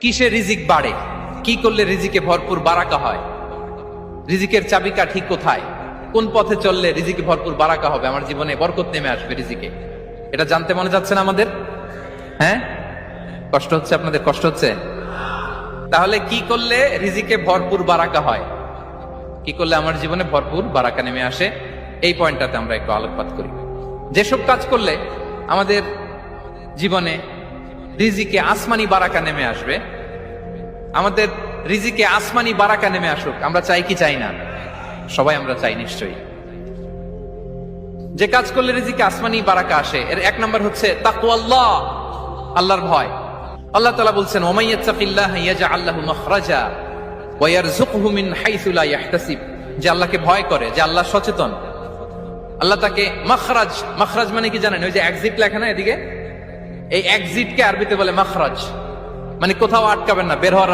কিসে রিজিক বাড়ে, কি করলে রিজিকে ভরপুর বারাকা হয়, রিজিকের চাবিকাঠি কোথায়, কোন পথে চললে রিজিকে ভরপুর বারাকা হবে, আমার জীবনে বরকত নেমে আসবে রিজিকে, এটা জানতে মনে যাচ্ছে না আমাদের? হ্যাঁ, কষ্ট হচ্ছে আপনাদের? কষ্ট হচ্ছে? তাহলে কি করলে রিজিকে ভরপুর বারাকা হয়, কি করলে আমার জীবনে ভরপুর বারাকা নেমে আসে, এই পয়েন্টটাতে আমরা একটু আলোকপাত করি। যেসব কাজ করলে আমাদের জীবনে রিজিকে আসমানি বারাকা নেমে আসবে, আমাদের রিজিকে আসমানি বারাকা নেমে আসুক, আমরা চাই কি চাই না? সবাই আমরা চাই নিশ্চয়ই। যে কাজ করলে রিজিকে আসমানি বারাকা আসে, এর এক নম্বর হচ্ছে তাকওয়াল্লাহ, আল্লাহর ভয়। আল্লাহ তাআলা বলছেন, ওমাই ইয়াত্তাকিল্লাহা ইয়াজআল লাহু মাখরাজা ওয়া ইয়ারযুকহু মিন হাইসু লা ইয়াহতাসিব। যে আল্লাহকে ভয় করে, যে আল্লাহ সচেতন, আল্লাহ তাকে মাখরাজ, মাখরাজ মানে কি জানেন? ওই যে এক্সিট লেখা না এদিকে, এই এক্সিটকে আরবিতে বলে মাখরাজ, মানে কোথাও আটকাবেন না, বের হওয়ার